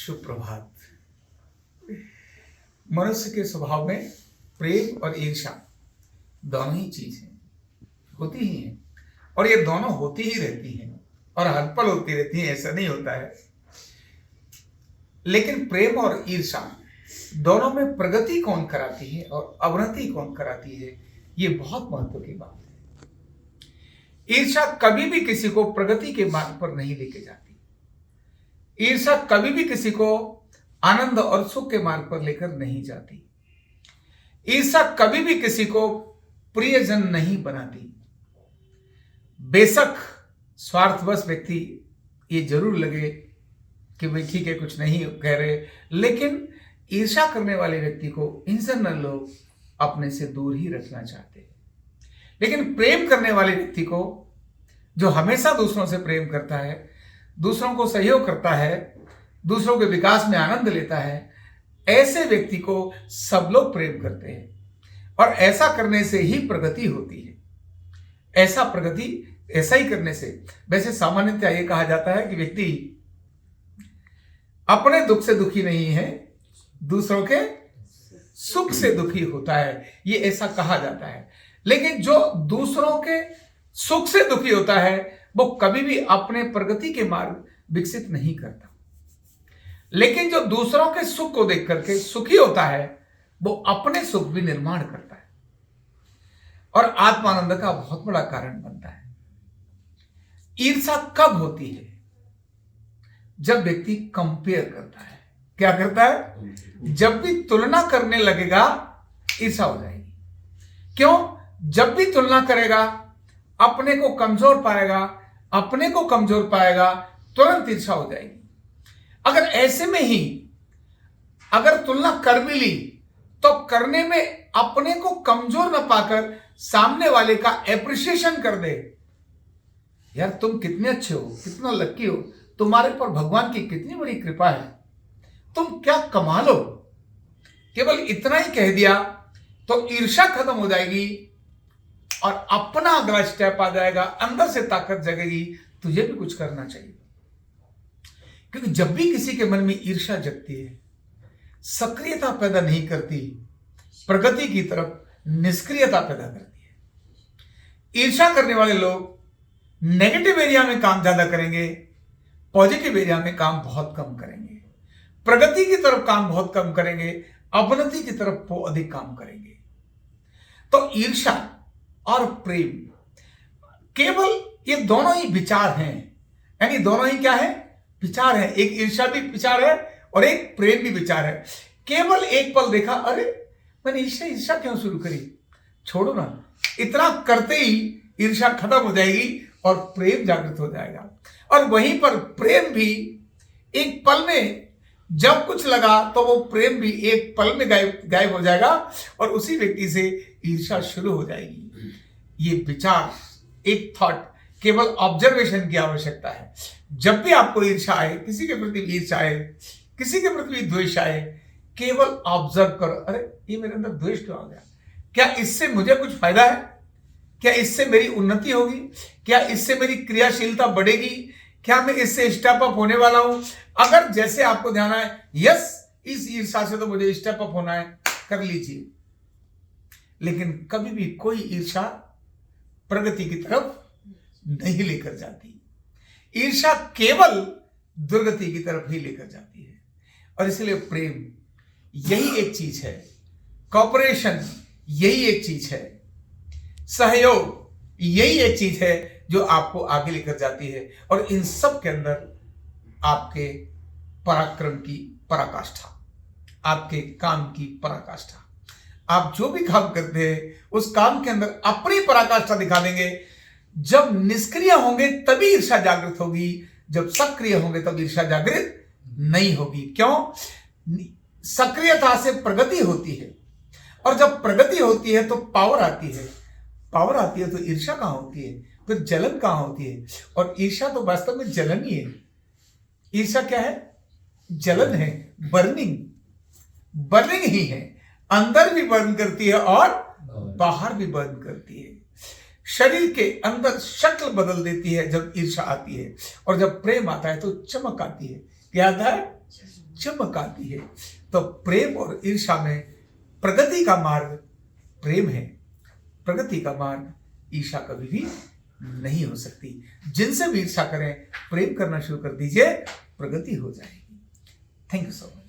सुप्रभात। मनुष्य के स्वभाव में प्रेम और ईर्ष्या दोनों ही चीजें होती ही हैं और ये दोनों होती ही रहती हैं और हर पल होती रहती हैं, ऐसा नहीं होता है। लेकिन प्रेम और ईर्ष्या दोनों में प्रगति कौन कराती है और अवनति कौन कराती है, ये बहुत महत्व की बात है। ईर्ष्या कभी भी किसी को प्रगति के मार्ग पर नहीं लेके जाती। ईर्ष्या कभी भी किसी को आनंद और सुख के मार्ग पर लेकर नहीं जाती। ईर्ष्या कभी भी किसी को प्रियजन नहीं बनाती। बेशक स्वार्थवश व्यक्ति ये जरूर लगे कि भाई ठीक है, कुछ नहीं कह रहे, लेकिन ईर्ष्या करने वाले व्यक्ति को इन जनरल लोग अपने से दूर ही रखना चाहते हैं। लेकिन प्रेम करने वाले व्यक्ति को, जो हमेशा दूसरों से प्रेम करता है, दूसरों को सहयोग करता है, दूसरों के विकास में आनंद लेता है, ऐसे व्यक्ति को सब लोग प्रेम करते हैं और ऐसा करने से ही प्रगति होती है। ऐसा ही करने से, वैसे सामान्यतः ये कहा जाता है कि व्यक्ति अपने दुख से दुखी नहीं है, दूसरों के सुख से दुखी होता है, ये ऐसा कहा जाता है। लेकिन जो दूसरों के सुख से दुखी होता है वो कभी भी अपने प्रगति के मार्ग विकसित नहीं करता। लेकिन जो दूसरों के सुख को देख करके सुखी होता है वो अपने सुख भी निर्माण करता है और आत्मानंद का बहुत बड़ा कारण बनता है। ईर्ष्या कब होती है? जब व्यक्ति कंपेयर करता है। क्या करता है? जब भी तुलना करने लगेगा ईर्ष्या हो जाएगी। क्यों? जब भी तुलना करेगा अपने को कमजोर पाएगा, तुरंत ईर्ष्या हो जाएगी। अगर ऐसे में ही अगर तुलना कर भी ली तो करने में अपने को कमजोर न पाकर सामने वाले का एप्रिसिएशन कर दे, यार तुम कितने अच्छे हो, कितना लकी हो, तुम्हारे पर भगवान की कितनी बड़ी कृपा है, तुम क्या कमाल हो, केवल इतना ही कह दिया तो ईर्ष्या खत्म हो जाएगी और अपना अगला स्टेप आ जाएगा, अंदर से ताकत जगेगी, तुझे भी कुछ करना चाहिए। क्योंकि जब भी किसी के मन में ईर्ष्या जगती है, सक्रियता पैदा नहीं करती, प्रगति की तरफ निष्क्रियता पैदा करती है। ईर्ष्या करने वाले लोग नेगेटिव एरिया में काम ज्यादा करेंगे, पॉजिटिव एरिया में काम बहुत कम करेंगे, प्रगति की तरफ काम बहुत कम करेंगे, अवनति की तरफ वो अधिक काम करेंगे। तो ईर्ष्या और प्रेम केवल ये दोनों ही विचार हैं, यानी दोनों ही क्या है? विचार है। एक ईर्ष्या भी विचार है और एक प्रेम भी विचार है। केवल एक पल देखा, अरे मैंने ईर्ष्या क्यों शुरू करी, छोड़ो ना, इतना करते ही ईर्ष्या खत्म हो जाएगी और प्रेम जागृत हो जाएगा। और वहीं पर प्रेम भी एक पल में, जब कुछ लगा तो वो प्रेम भी एक पल में गायब हो जाएगा और उसी व्यक्ति से ईर्ष्या शुरू हो जाएगी। ये विचार, एक थॉट, केवल ऑब्जर्वेशन की आवश्यकता है। जब भी आपको ईर्ष्या आए, किसी के प्रति ईर्ष्या आए, किसी के प्रति द्वेष आए, केवल ऑब्जर्व करो, अरे ये मेरे अंदर द्वेष क्यों आ गया, क्या इससे मुझे कुछ फायदा है, क्या इससे मेरी उन्नति होगी, क्या इससे मेरी क्रियाशीलता बढ़ेगी, क्या मैं इससे स्टेप अप होने वाला हूं? अगर जैसे आपको ध्यान आए, यस इस ईर्ष्या से तो मुझे स्टेप अप होना है, कर लीजिए। लेकिन कभी भी कोई ईर्ष्या प्रगति की तरफ नहीं लेकर जाती। ईर्ष्या केवल दुर्गति की तरफ ही लेकर जाती है। और इसलिए प्रेम यही एक चीज है, कॉपरेशन यही एक चीज है, सहयोग यही एक चीज है जो आपको आगे लेकर जाती है। और इन सब के अंदर आपके पराक्रम की पराकाष्ठा, आपके काम की पराकाष्ठा, आप जो भी काम करते हैं उस काम के अंदर अपनी पराकाष्ठा दिखा देंगे। जब निष्क्रिय होंगे तभी ईर्ष्या जागृत होगी, जब सक्रिय होंगे तब ईर्ष्या जागृत नहीं होगी। क्यों? सक्रियता से प्रगति होती है और जब प्रगति होती है तो पावर आती है, पावर आती है तो ईर्ष्या कहां होती है, फिर जलन कहां होती है? और ईर्ष्या तो वास्तव में जलन ही है। ईर्ष्या क्या है? जलन है, बर्निंग ही है। अंदर भी बर्न करती है और बाहर भी बर्न करती है। शरीर के अंदर शक्ल बदल देती है जब ईर्ष्या आती है, और जब प्रेम आता है तो चमक आती है। क्या आता है? चमक आती है। तो प्रेम और ईर्ष्या में प्रगति का मार्ग प्रेम है, प्रगति का मार्ग ईर्ष्या कभी भी नहीं हो सकती। जिनसे भी ईर्ष्या करें, प्रेम करना शुरू कर दीजिए, प्रगति हो जाएगी। Thank you so much.